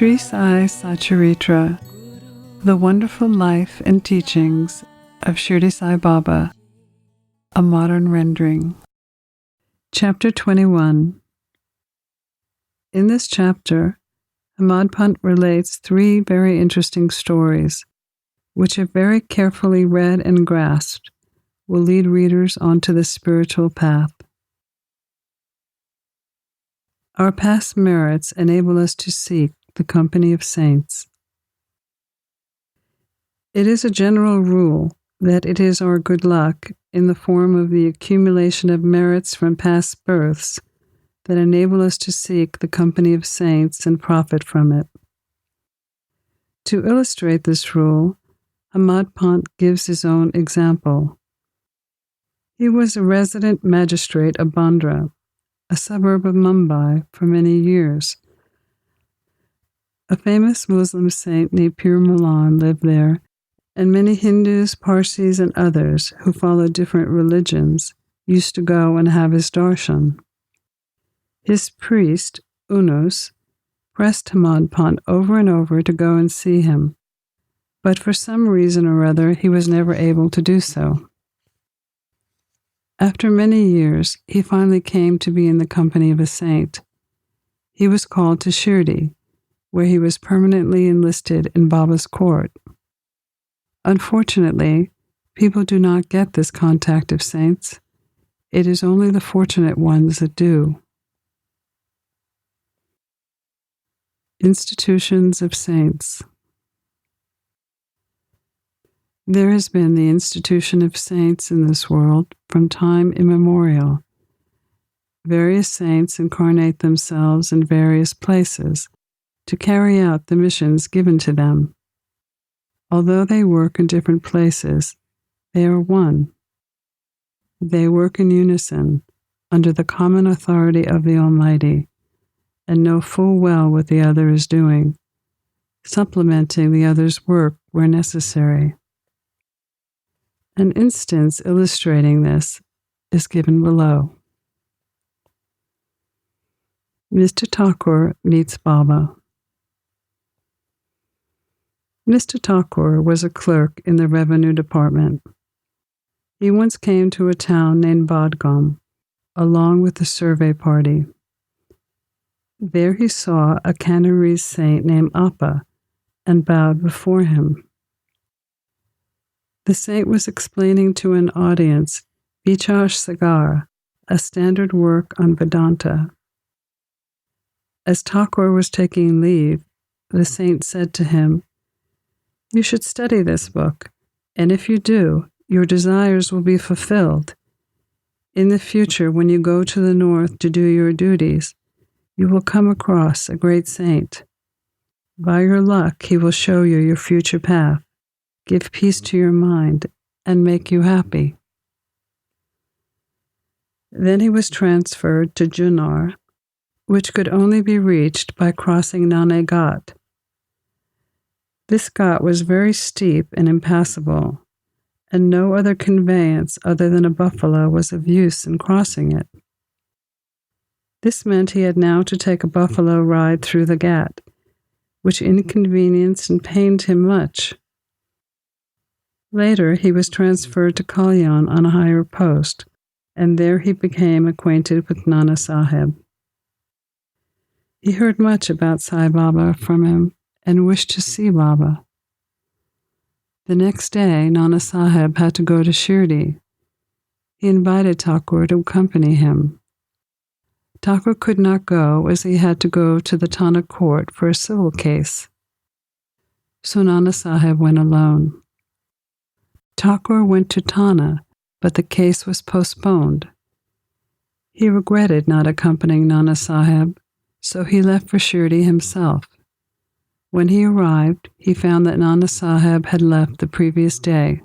Sri Sai Satcharitra, The Wonderful Life and Teachings of Shirdi Sai Baba, a modern rendering. Chapter 21. In this chapter, Hemadpant relates 3 very interesting stories, which, if very carefully read and grasped, will lead readers onto the spiritual path. Our past merits enable us to seek the company of saints. It is a general rule that it is our good luck in the form of the accumulation of merits from past births that enable us to seek the company of saints and profit from it. To illustrate this rule, Hemadpant gives his own example. He was a resident magistrate of Bandra, a suburb of Mumbai, for many years. A famous Muslim saint named Pir Milan lived there, and many Hindus, Parsis, and others who followed different religions used to go and have his darshan. His priest, Unus, pressed Hemadpant over and over to go and see him, but for some reason or other he was never able to do so. After many years, he finally came to be in the company of a saint. He was called to Shirdi, where he was permanently enlisted in Baba's court. Unfortunately, people do not get this contact of saints. It is only the fortunate ones that do. Institutions of saints. There has been the institution of saints in this world from time immemorial. Various saints incarnate themselves in various places to carry out the missions given to them. Although they work in different places, they are one. They work in unison, under the common authority of the Almighty, and know full well what the other is doing, supplementing the other's work where necessary. An instance illustrating this is given below. Mr. Thakur meets Baba. Mr. Thakur was a clerk in the revenue department. He once came to a town named Badgam, along with the survey party. There he saw a Canarese saint named Appa and bowed before him. The saint was explaining to an audience Vichar Sagar, a standard work on Vedanta. As Thakur was taking leave, the saint said to him, "You should study this book, and if you do, your desires will be fulfilled. In the future, when you go to the north to do your duties, you will come across a great saint. By your luck, he will show you your future path, give peace to your mind, and make you happy." Then he was transferred to Junnar, which could only be reached by crossing Nane Ghat. This ghat was very steep and impassable, and no other conveyance other than a buffalo was of use in crossing it. This meant he had now to take a buffalo ride through the ghat, which inconvenienced and pained him much. Later, he was transferred to Kalyan on a higher post, and there he became acquainted with Nana Sahib. He heard much about Sai Baba from him and wished to see Baba. The next day, Nana Sahib had to go to Shirdi. He invited Thakur to accompany him. Thakur could not go as he had to go to the Thana court for a civil case. So Nana Sahib went alone. Thakur went to Thana, but the case was postponed. He regretted not accompanying Nana Sahib, so he left for Shirdi himself. When he arrived, he found that Nana Sahib had left the previous day.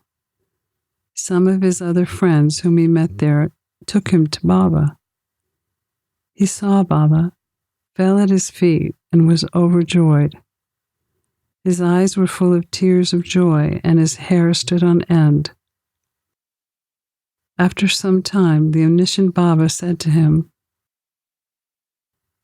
Some of his other friends whom he met there took him to Baba. He saw Baba, fell at his feet, and was overjoyed. His eyes were full of tears of joy, and his hair stood on end. After some time, the omniscient Baba said to him,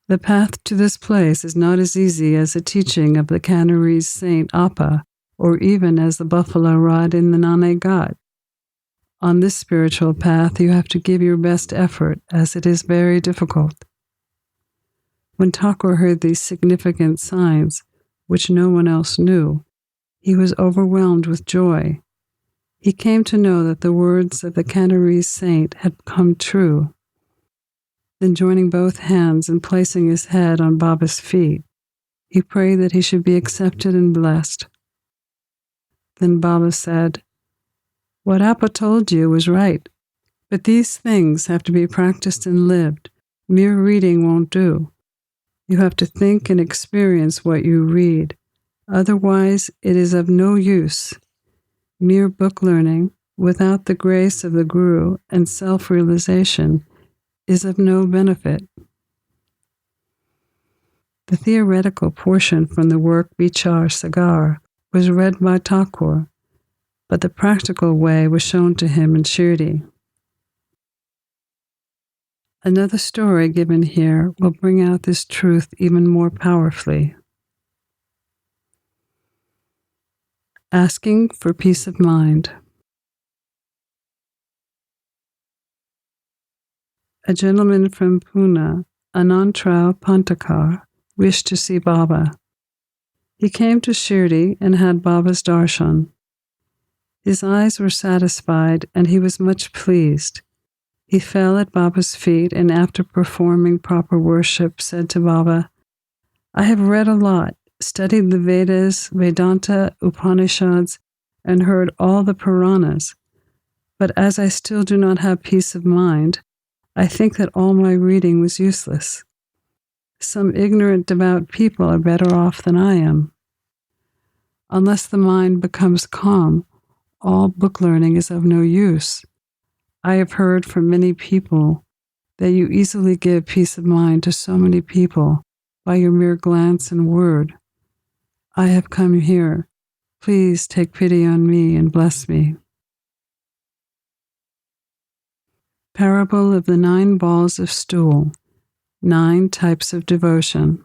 The path to this place is not as easy as the teaching of the Canarese Saint Appa, or even as the buffalo rod in the Nane Ghat. On this spiritual path, you have to give your best effort, as it is very difficult. When Thakur heard these significant signs, which no one else knew, he was overwhelmed with joy. He came to know that the words of the Canarese saint had come true. Then joining both hands and placing his head on Baba's feet, he prayed that he should be accepted and blessed. Then Baba said, "What Appa told you was right, but these things have to be practiced and lived. Mere reading won't do. You have to think and experience what you read. Otherwise, it is of no use. Mere book learning, without the grace of the Guru and self-realization, is of no benefit." The theoretical portion from the work Vichar Sagar was read by Thakur, but the practical way was shown to him in Shirdi. Another story given here will bring out this truth even more powerfully. Asking for peace of mind. A gentleman from Pune, Anantrao Pantakar, wished to see Baba. He came to Shirdi and had Baba's darshan. His eyes were satisfied and he was much pleased. He fell at Baba's feet and after performing proper worship said to Baba, "I have read a lot, studied the Vedas, Vedanta, Upanishads, and heard all the Puranas, but as I still do not have peace of mind, I think that all my reading was useless. Some ignorant devout people are better off than I am. Unless the mind becomes calm, all book learning is of no use. I have heard from many people that you easily give peace of mind to so many people by your mere glance and word. I have come here. Please take pity on me and bless me." Parable of the 9 balls of stool, 9 types of devotion.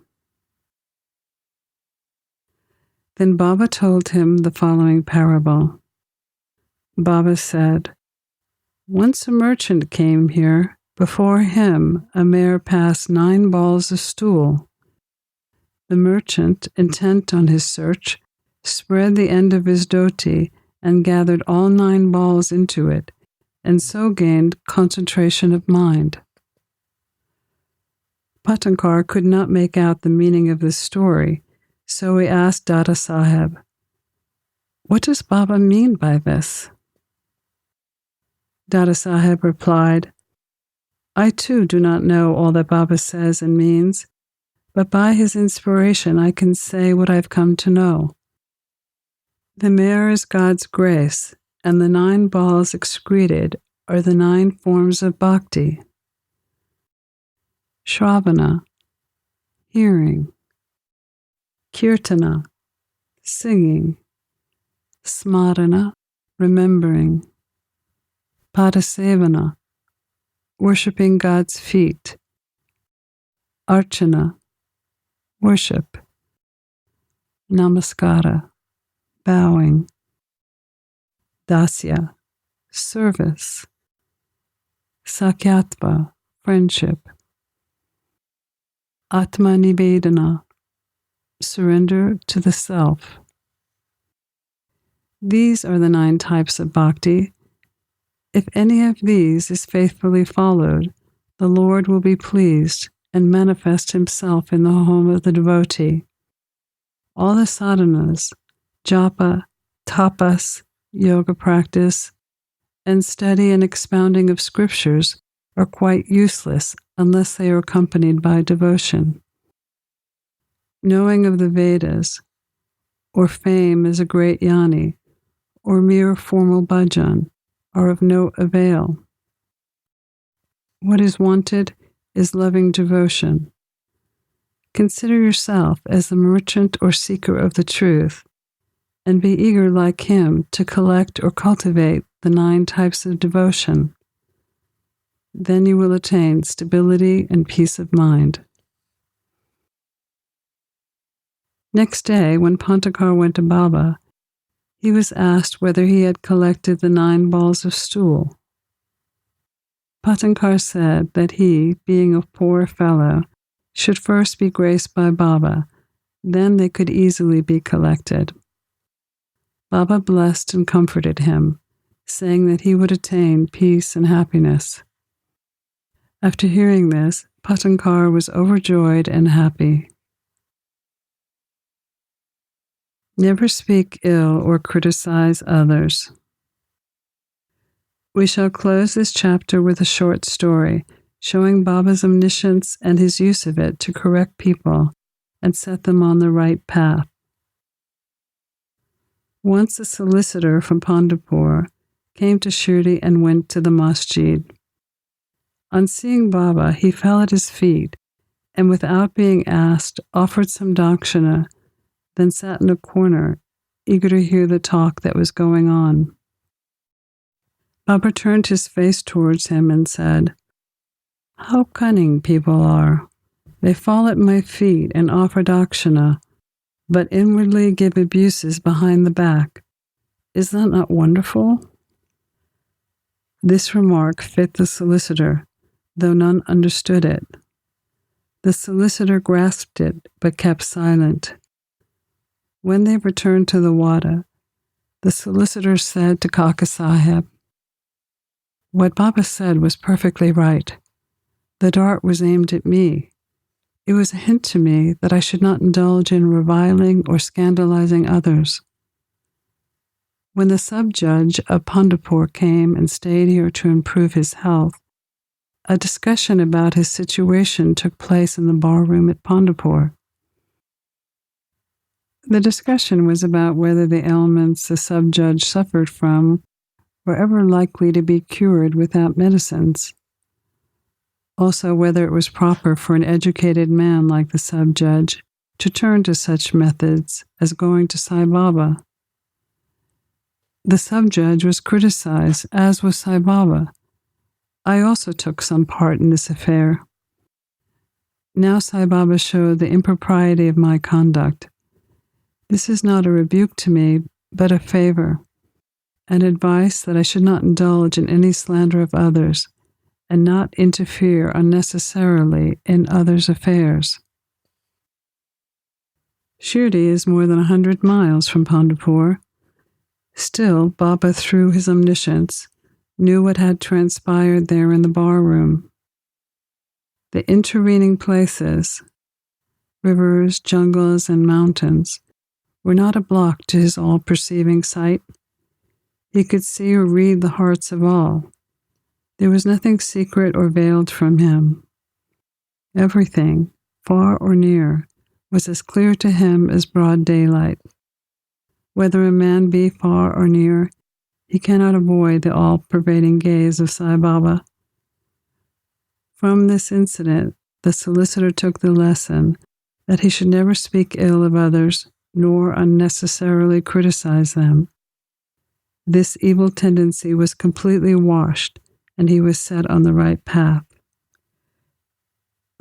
Then Baba told him the following parable. Baba said, "Once a merchant came here. Before him a mare passed 9 balls of stool. The merchant, intent on his search, spread the end of his dhoti and gathered all 9 balls into it, and so gained concentration of mind." Patankar could not make out the meaning of this story, so he asked Dada Saheb, "What does Baba mean by this?" Dada Saheb replied, "I too do not know all that Baba says and means, but by his inspiration I can say what I've come to know. The mare is God's grace, and the 9 balls excreted are the 9 forms of bhakti. Shravana, hearing. Kirtana, singing. Smarana, remembering. Padasevana, worshipping God's feet. Archana, worship. Namaskara, bowing. Dasya, service. Sakyatva, friendship. Atma Nivedana, surrender to the self. These are the 9 types of bhakti. If any of these is faithfully followed, the Lord will be pleased and manifest himself in the home of the devotee. All the sadhanas, japa, tapas, yoga practice, and study and expounding of scriptures are quite useless unless they are accompanied by devotion. Knowing of the Vedas, or fame as a great jnani, or mere formal bhajan, are of no avail. What is wanted is loving devotion. Consider yourself as the merchant or seeker of the truth, and be eager like him to collect or cultivate the 9 types of devotion. Then you will attain stability and peace of mind. Next day, when Pantakar went to Baba, he was asked whether he had collected the 9 balls of stool. Pantakar said that he, being a poor fellow, should first be graced by Baba, then they could easily be collected. Baba blessed and comforted him, saying that he would attain peace and happiness. After hearing this, Pantakar was overjoyed and happy. Never speak ill or criticize others. We shall close this chapter with a short story showing Baba's omniscience and his use of it to correct people and set them on the right path. Once a solicitor from Pandharpur came to Shirdi and went to the masjid. On seeing Baba, he fell at his feet and without being asked, offered some dakshina, then sat in a corner, eager to hear the talk that was going on. Baba turned his face towards him and said, "How cunning people are. They fall at my feet and offer dakshina, but inwardly give abuses behind the back. Is that not wonderful?" This remark fit the solicitor, though none understood it. The solicitor grasped it, but kept silent. When they returned to the wada, the solicitor said to Kaka Sahib, "What Baba said was perfectly right. The dart was aimed at me. It was a hint to me that I should not indulge in reviling or scandalizing others." When the sub-judge of Pandharpur came and stayed here to improve his health, a discussion about his situation took place in the bar-room at Pandharpur. The discussion was about whether the ailments the sub-judge suffered from were ever likely to be cured without medicines. Also, whether it was proper for an educated man like the sub-judge to turn to such methods as going to Sai Baba. The sub-judge was criticized, as was Sai Baba. I also took some part in this affair. Now Sai Baba showed the impropriety of my conduct. This is not a rebuke to me, but a favor, an advice that I should not indulge in any slander of others, and not interfere unnecessarily in others' affairs. Shirdi is more than 100 miles from Pandharpur. Still, Baba, through his omniscience, knew what had transpired there in the bar-room. The intervening places, rivers, jungles, and mountains, were not a block to his all-perceiving sight. He could see or read the hearts of all. There was nothing secret or veiled from him. Everything, far or near, was as clear to him as broad daylight. Whether a man be far or near, he cannot avoid the all-pervading gaze of Sai Baba. From this incident, the solicitor took the lesson that he should never speak ill of others, nor unnecessarily criticize them. This evil tendency was completely washed, and he was set on the right path.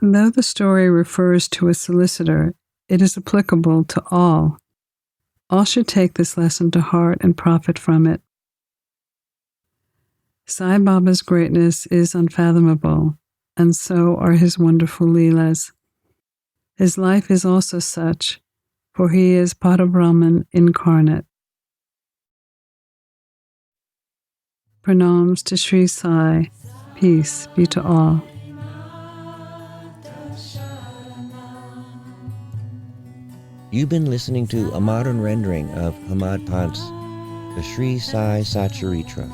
Though the story refers to a solicitor, it is applicable to all. All should take this lesson to heart and profit from it. Sai Baba's greatness is unfathomable, and so are his wonderful leelas. His life is also such, for he is Parabrahman incarnate. Pranams to Sri Sai. Peace be to all. You've been listening to a modern rendering of Hemadpant's The Sri Sai Satcharitra,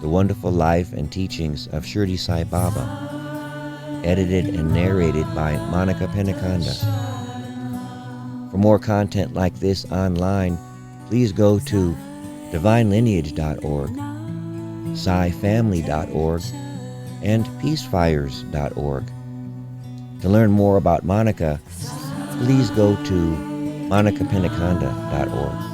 the wonderful life and teachings of Shirdi Sai Baba, edited and narrated by Monika Penukonda. For more content like this online, please go to divinelineage.org, SaiFamily.org, and peacefires.org. To learn more about Monika, please go to MonikaPenukonda.org.